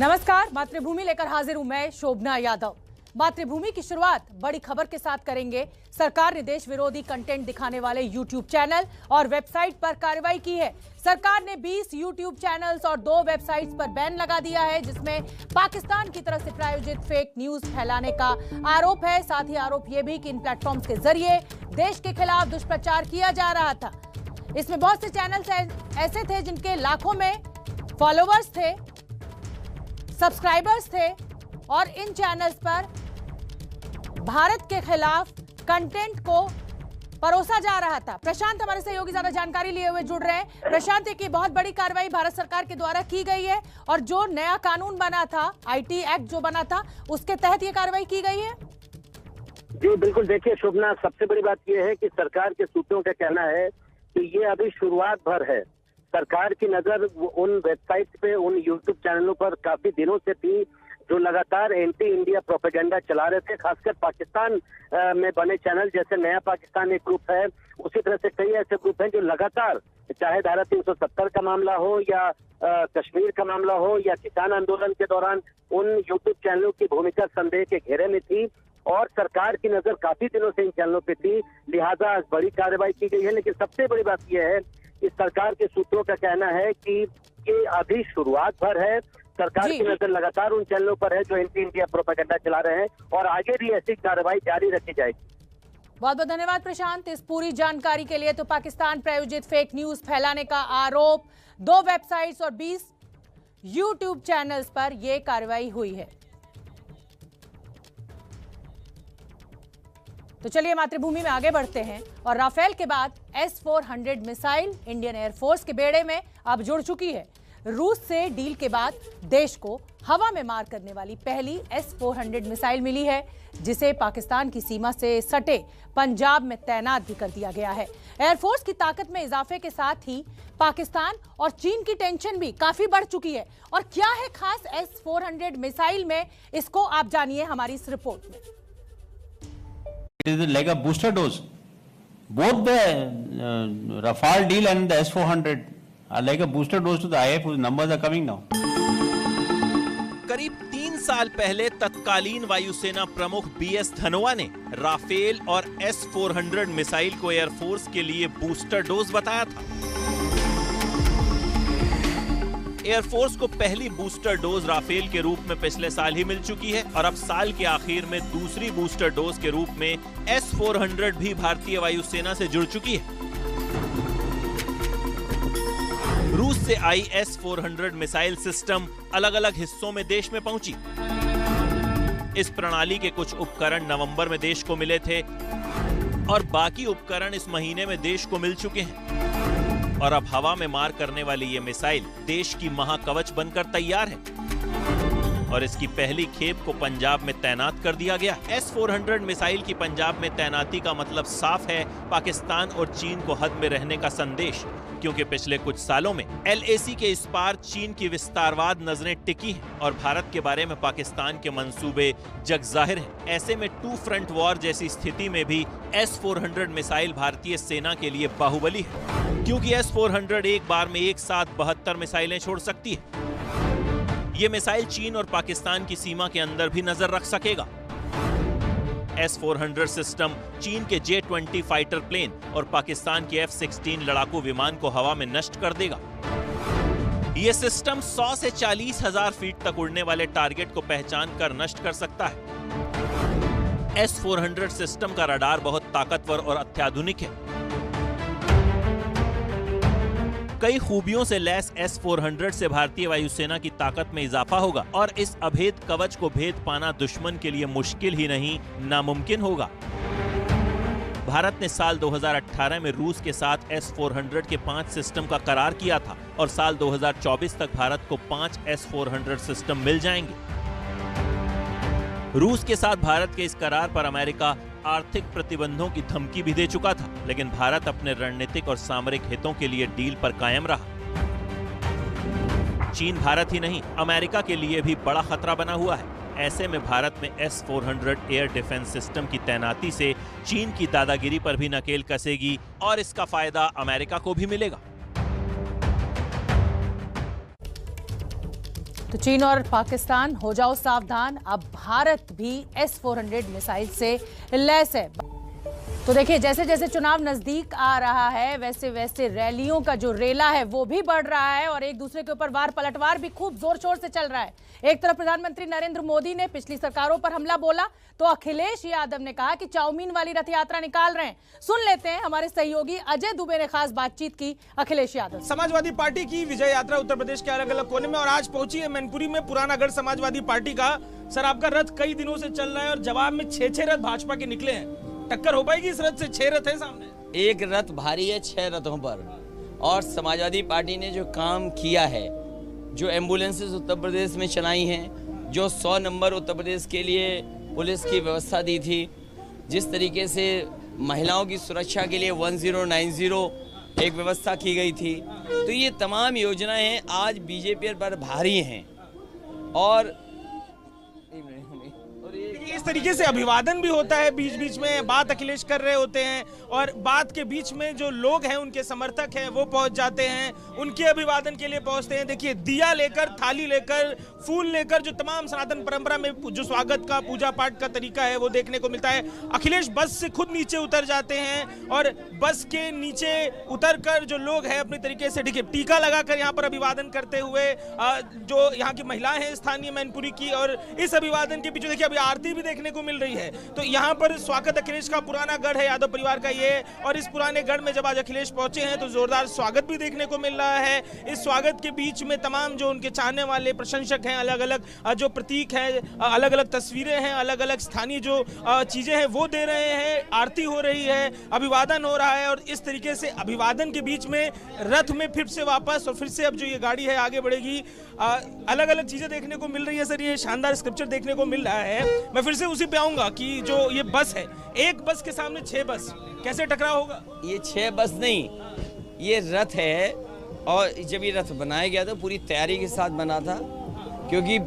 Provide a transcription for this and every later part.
नमस्कार, मातृभूमि लेकर हाजिर हूं मैं शोभना यादव। मातृभूमि की शुरुआत बड़ी खबर के साथ करेंगे। सरकार ने देश विरोधी कंटेंट दिखाने वाले यूट्यूब चैनल और वेबसाइट पर कार्रवाई की है। सरकार ने 20 यूट्यूब चैनल्स और 2 वेबसाइट्स पर बैन लगा दिया है, जिसमें पाकिस्तान की तरफ से प्रायोजित फेक न्यूज फैलाने का आरोप है। साथ ही आरोप यह भी कि इन प्लेटफॉर्म्स के जरिए देश के खिलाफ दुष्प्रचार किया जा रहा था। इसमें बहुत से चैनल्स ऐसे थे जिनके लाखों में फॉलोवर्स थे, सब्सक्राइबर्स थे और इन चैनल्स पर भारत के खिलाफ कंटेंट को परोसा जा रहा था। प्रशांत हमारे सहयोगी ज्यादा जानकारी लिए हुए जुड़ रहे हैं। प्रशांत, एक बहुत बड़ी कार्रवाई भारत सरकार के द्वारा की गई है और जो नया कानून बना था, आईटी एक्ट जो बना था, उसके तहत ये कार्रवाई की गई है। जी बिल्कुल, देखिए शोभना, सबसे बड़ी बात यह है कि सरकार के सूत्रों का कहना है कि ये अभी शुरुआत भर है। सरकार की नजर उन वेबसाइट पे, उन यूट्यूब चैनलों पर काफी दिनों से थी जो लगातार एंटी इंडिया प्रोपेगेंडा चला रहे थे, खासकर पाकिस्तान में बने चैनल, जैसे नया पाकिस्तान एक ग्रुप है, उसी तरह से कई ऐसे ग्रुप हैं जो लगातार, चाहे धारा 370 का मामला हो या कश्मीर का मामला हो या किसान आंदोलन के दौरान, उन यूट्यूब चैनलों की भूमिका संदेह के घेरे में थी और सरकार की नजर काफी दिनों से इन चैनलों पे थी। लिहाजा बड़ी कार्रवाई की गई है। लेकिन सबसे बड़ी बात यह है कि सरकार के सूत्रों का कहना है कि ये अभी शुरुआत भर है। सरकार की नजर लगातार उन चैनलों पर है जो एंटी इंडिया प्रोपेगेंडा चला रहे हैं और आगे भी ऐसी कार्रवाई जारी रखी जाएगी। बहुत बहुत धन्यवाद प्रशांत इस पूरी जानकारी के लिए। तो पाकिस्तान प्रायोजित फेक न्यूज फैलाने का आरोप, 2 वेबसाइट्स और 20 यूट्यूब चैनल्स पर यह कार्रवाई हुई है। तो चलिए मातृभूमि में आगे बढ़ते हैं और राफेल के बाद S-400 मिसाइल इंडियन एयरफोर्स के बेड़े में अब जुड़ चुकी है। रूस से डील के बाद देश को हवा में मार करने वाली पहली S-400 मिसाइल मिली है, जिसे पाकिस्तान की सीमा से सटे पंजाब में तैनात भी कर दिया गया है। एयरफोर्स की ताकत में इजाफे के साथ ही पाकिस्तान और चीन की टेंशन भी काफी बढ़ चुकी है। और क्या है खास S-400 मिसाइल में, इसको आप जानिए हमारी इस रिपोर्ट में। It is like a booster dose. Both the Rafale deal and the S-400 are like a booster dose to the IF, whose numbers are coming now. करीब 3 साल पहले तत्कालीन वायुसेना प्रमुख BS धनोआ ने राफेल और S-400 मिसाइल को एयरफोर्स के लिए बूस्टर डोज बताया था। एयरफोर्स को पहली बूस्टर डोज राफेल के रूप में पिछले साल ही मिल चुकी है और अब साल के आखिर में दूसरी बूस्टर डोज के रूप में S-400 भी भारतीय वायुसेना से जुड़ चुकी है। रूस से आई S-400 मिसाइल सिस्टम अलग अलग हिस्सों में देश में पहुंची। इस प्रणाली के कुछ उपकरण नवंबर में देश को मिले थे और बाकी उपकरण इस महीने में देश को मिल चुके हैं। और अब हवा में मार करने वाली ये मिसाइल देश की महाकवच बनकर तैयार है और इसकी पहली खेप को पंजाब में तैनात कर दिया गया। S-400 मिसाइल की पंजाब में तैनाती का मतलब साफ है पाकिस्तान और चीन को हद में रहने का संदेश, क्योंकि पिछले कुछ सालों में LAC के इस पार चीन की विस्तारवाद नजरें टिकी हैं और भारत के बारे में पाकिस्तान के मंसूबे जग जाहिर हैं। ऐसे में 2 फ्रंट वॉर जैसी स्थिति में भी S-400 मिसाइल भारतीय सेना के लिए बाहुबली है, क्योंकि S-400 एक बार में एक साथ 72 मिसाइलें छोड़ सकती है। ये मिसाइल चीन और पाकिस्तान की सीमा के अंदर भी नजर रख सकेगा। S-400 सिस्टम चीन के J-20 फाइटर प्लेन और पाकिस्तान के F-16 लड़ाकू विमान को हवा में नष्ट कर देगा। यह सिस्टम 100 से 40,000 फीट तक उड़ने वाले टारगेट को पहचान कर नष्ट कर सकता है। S-400 सिस्टम का रडार बहुत ताकतवर और अत्याधुनिक है। कई खूबियों से लैस S-400 से भारतीय वायुसेना की ताकत में इजाफा होगा और इस अभेद कवच को भेद पाना दुश्मन के लिए मुश्किल ही नहीं, नामुमकिन होगा। भारत ने साल 2018 में रूस के साथ S-400 के 5 सिस्टम का करार किया था और साल 2024 तक भारत को 5 S-400 सिस्टम मिल जाएंगे। रूस के साथ भारत के इस करार पर अमेरिका आर्थिक प्रतिबंधों की धमकी भी दे चुका था, लेकिन भारत अपने रणनीतिक और सामरिक हितों के लिए डील पर कायम रहा। चीन भारत ही नहीं, अमेरिका के लिए भी बड़ा खतरा बना हुआ है। ऐसे में भारत में S-400 एयर डिफेंस सिस्टम की तैनाती से चीन की दादागिरी पर भी नकेल कसेगी और इसका फायदा अमेरिका को भी मिलेगा। तो चीन और पाकिस्तान हो जाओ सावधान, अब भारत भी S-400 मिसाइल से लैस है। तो देखिए, जैसे जैसे चुनाव नजदीक आ रहा है वैसे वैसे रैलियों का जो रेला है वो भी बढ़ रहा है और एक दूसरे के ऊपर वार पलटवार भी खूब जोर शोर से चल रहा है। एक तरफ प्रधानमंत्री नरेंद्र मोदी ने पिछली सरकारों पर हमला बोला तो अखिलेश यादव ने कहा कि चाउमीन वाली रथ यात्रा निकाल रहे हैं। सुन लेते हैं, हमारे सहयोगी अजय दुबे ने खास बातचीत की अखिलेश यादव। समाजवादी पार्टी की विजय यात्रा उत्तर प्रदेश के अलग अलग कोने में और आज पहुंची है मैनपुरी में पुराना गढ़ समाजवादी पार्टी का। सर, आपका रथ कई दिनों से चल रहा है और जवाब में 6 रथ भाजपा के निकले हैं। टक्कर हो पाएगी इस रथ से? 6 रथ है सामने। एक रथ भारी है 6 रथों पर। और समाजवादी पार्टी ने जो काम किया है, जो एम्बुलेंसेस उत्तर प्रदेश में चलाई हैं, जो 100 नंबर उत्तर प्रदेश के लिए पुलिस की व्यवस्था दी थी, जिस तरीके से महिलाओं की सुरक्षा के लिए 1090 एक व्यवस्था की गई थी, तो ये तमाम योजनाएं आज बीजेपी पर भारी हैं। और इस तरीके से अभिवादन भी होता है, बीच बीच में बात अखिलेश कर रहे होते हैं और बात के बीच में जो लोग हैं, उनके समर्थक हैं, वो पहुंच जाते हैं, उनके अभिवादन के लिए पहुंचते हैं। देखिए, दिया लेकर, थाली लेकर, फूल लेकर, जो तमाम सनातन परंपरा में जो स्वागत का, पूजा पाठ का तरीका है वो देखने को मिलता है। अखिलेश बस से खुद नीचे उतर जाते हैं और बस के नीचे उतर कर जो लोग हैं अपने तरीके से देखिए टीका लगाकर यहाँ पर अभिवादन करते हुए, जो यहाँ की महिलाएं हैं स्थानीय मैनपुरी की, और इस अभिवादन के पीछे देखिए अभी आरती भी देखने को मिल रही है। तो यहाँ पर स्वागत अखिलेश का पुराना गढ़ है यादव परिवार का ये, और इस पुराने गढ़ में जब आज अखिलेश पहुंचे हैं तो जोरदार स्वागत भी देखने को मिल रहा है। इस स्वागत के बीच में तमाम जो उनके चाहने वाले प्रशंसक हैं, अलग अलग जो प्रतीक हैं, अलग अलग तस्वीरें हैं, अलग अलग स्थानीय जो चीजें हैं वो दे रहे हैं, आरती हो रही है, अभिवादन हो रहा है। और इस तरीके से अभिवादन के बीच में रथ में फिर से वापस और फिर से अब जो ये गाड़ी है आगे बढ़ेगी। अलग अलग चीजें देखने को मिल रही है। सर, ये शानदार स्क्रिप्चर देखने को मिल रहा है। मैं फिर से उसी पे आऊंगा कि जो ये बस है, एक बस के सामने 6 बस, कैसे टकराव होगा? ये 6 बस नहीं, ये रथ है। और जब ये रथ बनाया गया था पूरी तैयारी के साथ बना था, क्योंकि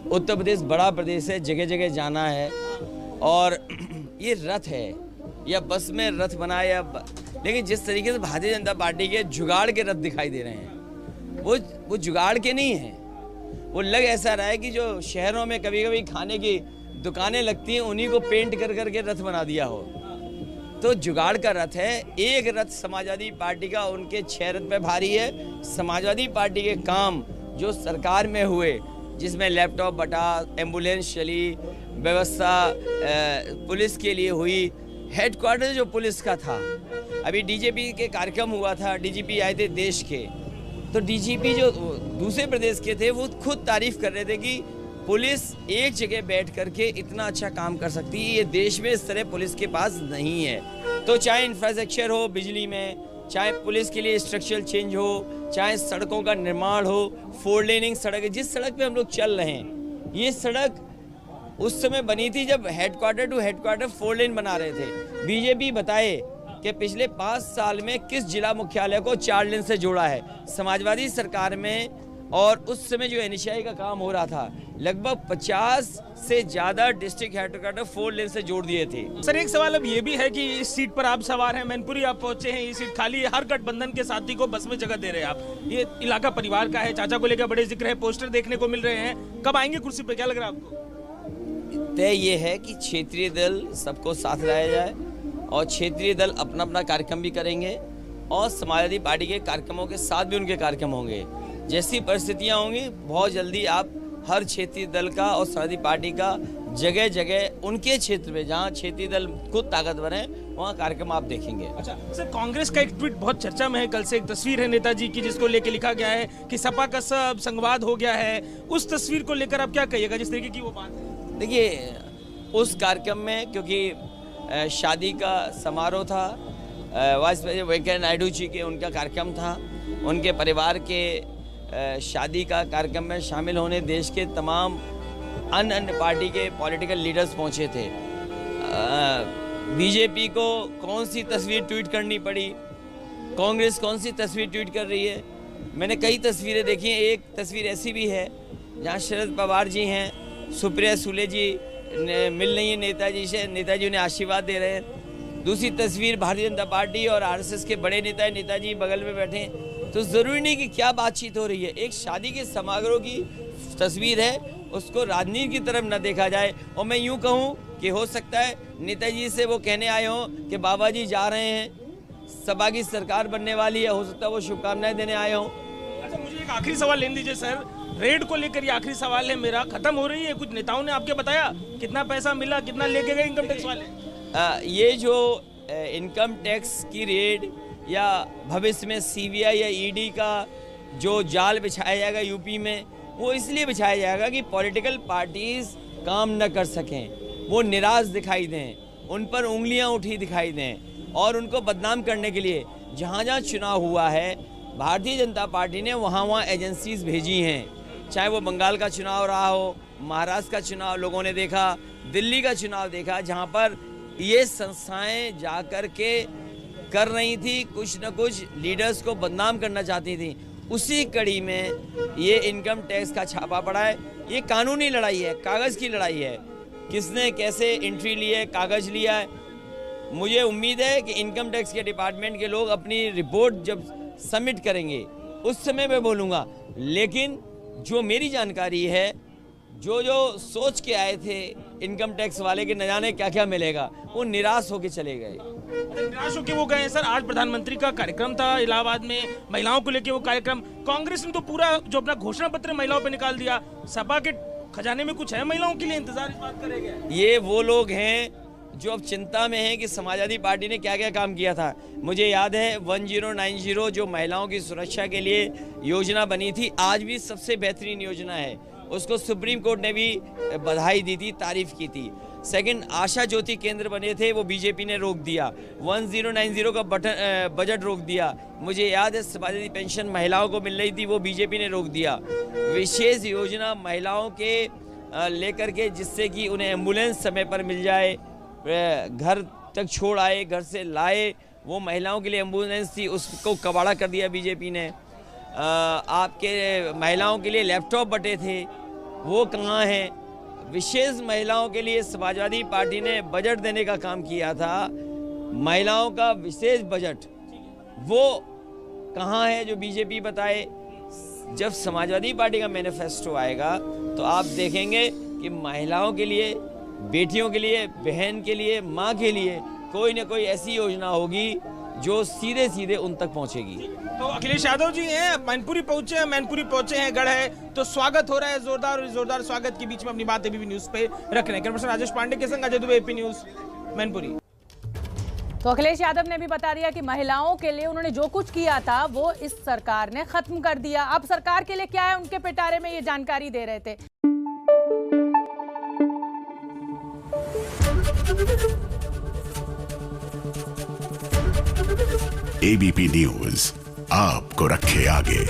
उत्तर प्रदेश बड़ा प्रदेश है, जगह जगह जाना है। और ये रथ है या बस में रथ बनाया, लेकिन जिस तरीके से भारतीय जनता पार्टी के जुगाड़ के रथ दिखाई दे रहे हैं, वो जुगाड़ के नहीं हैं। वो लग ऐसा रहा है कि जो शहरों में कभी कभी खाने की दुकानें लगती हैं, उन्हीं को पेंट कर करके रथ बना दिया हो। तो जुगाड़ का रथ है। एक रथ समाजवादी पार्टी का, उनके 6 रथ पे भारी है। समाजवादी पार्टी के काम जो सरकार में हुए, जिसमें लैपटॉप बटा, एम्बुलेंस चली, व्यवस्था पुलिस के लिए हुई, हेडक्वार्टर जो पुलिस का था, अभी डीजीपी के कार्यक्रम हुआ था, डीजीपी आए थे देश के, तो डीजीपी जो दूसरे प्रदेश के थे वो खुद तारीफ कर रहे थे कि पुलिस एक जगह बैठ करके इतना अच्छा काम कर सकती है, ये देश में इस तरह पुलिस के पास नहीं है। तो चाहे इंफ्रास्ट्रक्चर हो बिजली में, चाहे पुलिस के लिए स्ट्रक्चरल चेंज हो, चाहे सड़कों का निर्माण हो, 4 लेनिंग सड़क है, जिस सड़क पे हम लोग चल रहे हैं, ये सड़क उस समय बनी थी जब हेडक्वार्टर टू हेडक्वार्टर 4 लेन बना रहे थे। बीजेपी बताए कि पिछले 5 साल में किस जिला मुख्यालय को 4 लेन से जोड़ा है। समाजवादी सरकार में और उस समय जो एनएचआई का काम हो रहा था, लगभग 50 से ज्यादा डिस्ट्रिक्ट हेडक्वार्टर 4 लेन से जोड़ दिए थे। सर, एक सवाल अब ये भी है कि इस सीट पर आप सवार हैं, मैनपुरी आप पहुंचे हैं, ये सीट खाली है, हर गठबंधन के साथी को बस में जगह दे रहे हैं आप। ये इलाका परिवार का है, चाचा को लेकर बड़े जिक्र है, पोस्टर देखने को मिल रहे हैं, कब आएंगे कुर्सी पे, क्या लग रहा है आपको? तय ये है कि क्षेत्रीय दल सबको साथ लाया जाए और क्षेत्रीय दल अपना अपना कार्यक्रम भी करेंगे और समाजवादी पार्टी के कार्यक्रमों के साथ भी उनके कार्यक्रम होंगे। जैसी परिस्थितियां होंगी, बहुत जल्दी आप हर क्षेत्रीय दल का और समाजवादी पार्टी का जगह जगह उनके क्षेत्र में जहां क्षेत्रीय दल खुद ताकतवर हैं, वहां कार्यक्रम आप देखेंगे। अच्छा सर, कांग्रेस का एक ट्वीट बहुत चर्चा में है, कल से एक तस्वीर है नेताजी की जिसको लेकर लिखा गया है कि सपा का सब संवाद हो गया है। उस तस्वीर को लेकर आप क्या कहिएगा, जिस तरीके की वो बात है? देखिए, उस कार्यक्रम में क्योंकि शादी का समारोह था, वाइस प्रेसिडेंट वेंकैया नायडू जी के उनका कार्यक्रम था, उनके परिवार के शादी का कार्यक्रम में शामिल होने देश के तमाम अन्य पार्टी के पॉलिटिकल लीडर्स पहुंचे थे। बीजेपी को कौन सी तस्वीर ट्वीट करनी पड़ी, कांग्रेस कौन सी तस्वीर ट्वीट कर रही है, मैंने कई तस्वीरें देखी हैं। एक तस्वीर ऐसी भी है जहां शरद पवार जी हैं, सुप्रिया सुले जी मिल रही है नेताजी से, नेताजी उन्हें आशीर्वाद दे रहे हैं। दूसरी तस्वीर भारतीय जनता पार्टी और आरएसएस के बड़े नेताजी बगल में बैठे हैं। तो ज़रूरी नहीं कि क्या बातचीत हो रही है। एक शादी के समारोह की तस्वीर है, उसको राजनीति की तरफ न देखा जाए। और मैं यूँ कहूँ कि हो सकता है नेताजी से वो कहने आए हों कि बाबा जी जा रहे हैं, सपा की सरकार बनने वाली है, हो सकता है वो शुभकामनाएं देने आए हों। अच्छा, मुझे एक आखिरी सवाल लेने दीजिए सर। रेड को लेकर ये आखिरी सवाल है मेरा, खत्म हो रही है, कुछ नेताओं ने आपके बताया कितना पैसा मिला, कितना लेके गए इनकम टैक्स वाले? ये जो इनकम टैक्स की रेड या भविष्य में सीबीआई या ईडी का जो जाल बिछाया जाएगा यूपी में, वो इसलिए बिछाया जाएगा कि पॉलिटिकल पार्टीज काम न कर सकें, वो निराश दिखाई दें, उन पर उंगलियां उठी दिखाई दें और उनको बदनाम करने के लिए जहाँ जहाँ चुनाव हुआ है भारतीय जनता पार्टी ने वहाँ एजेंसीज भेजी हैं। चाहे वो बंगाल का चुनाव रहा हो, महाराष्ट्र का चुनाव लोगों ने देखा, दिल्ली का चुनाव देखा, जहाँ पर ये संस्थाएं जा कर के कर रही थी, कुछ न कुछ लीडर्स को बदनाम करना चाहती थी। उसी कड़ी में ये इनकम टैक्स का छापा पड़ा है। ये कानूनी लड़ाई है, कागज़ की लड़ाई है, किसने कैसे एंट्री ली है, कागज़ लिया है। मुझे उम्मीद है कि इनकम टैक्स के डिपार्टमेंट के लोग अपनी रिपोर्ट जब सबमिट करेंगे उस समय मैं बोलूँगा, लेकिन जो मेरी जानकारी है, जो जो सोच के आए थे इनकम टैक्स वाले के न जाने क्या क्या मिलेगा, वो निराश होके चले गए। निराश होके वो गए सर। आज प्रधानमंत्री का कार्यक्रम था इलाहाबाद में, महिलाओं को लेके वो कार्यक्रम, कांग्रेस ने तो पूरा जो अपना घोषणा पत्र महिलाओं पे निकाल दिया। सपा के खजाने में कुछ है महिलाओं के लिए? इंतजार इस बात करेंगे। ये वो लोग हैं जो अब चिंता में हैं कि समाजवादी पार्टी ने क्या क्या काम किया था। मुझे याद है 1090 जो महिलाओं की सुरक्षा के लिए योजना बनी थी, आज भी सबसे बेहतरीन योजना है। उसको सुप्रीम कोर्ट ने भी बधाई दी थी, तारीफ की थी। सेकंड, आशा ज्योति केंद्र बने थे, वो बीजेपी ने रोक दिया। 1090 का बजट रोक दिया। मुझे याद है समाजवादी पेंशन महिलाओं को मिल रही थी, वो बीजेपी ने रोक दिया। विशेष योजना महिलाओं के लेकर के, जिससे कि उन्हें एम्बुलेंस समय पर मिल जाए, घर तक छोड़ आए, घर से लाए, वो महिलाओं के लिए एम्बुलेंस थी, उसको कबाड़ा कर दिया बीजेपी ने। आपके महिलाओं के लिए लैपटॉप बटे थे, वो कहाँ हैं? विशेष महिलाओं के लिए समाजवादी पार्टी ने बजट देने का काम किया था, महिलाओं का विशेष बजट, वो कहाँ है जो बीजेपी बताए? जब समाजवादी पार्टी का मैनिफेस्टो आएगा तो आप देखेंगे कि महिलाओं के लिए, बेटियों के लिए, बहन के लिए, माँ के लिए कोई न कोई ऐसी योजना होगी जो सीधे सीधे उन तक पहुंचेगी। तो अखिलेश यादव जी हैं, मैनपुरी पहुंचे हैं गढ़ है, तो स्वागत हो रहा है जोरदार, और जोरदार स्वागत के बीच में अपनी बात एबीपी न्यूज पे रख रहे हैं। कैमरा पर्सन राजेश पांडे के संग अजय दुबे, एबीपी न्यूज, मैनपुरी। तो अखिलेश यादव ने भी बता दिया कि महिलाओं के लिए उन्होंने जो कुछ किया था वो इस सरकार ने खत्म कर दिया। अब सरकार के लिए क्या है उनके पिटारे में, ये जानकारी दे रहे थे। एबीपी न्यूज आपको रखे आगे।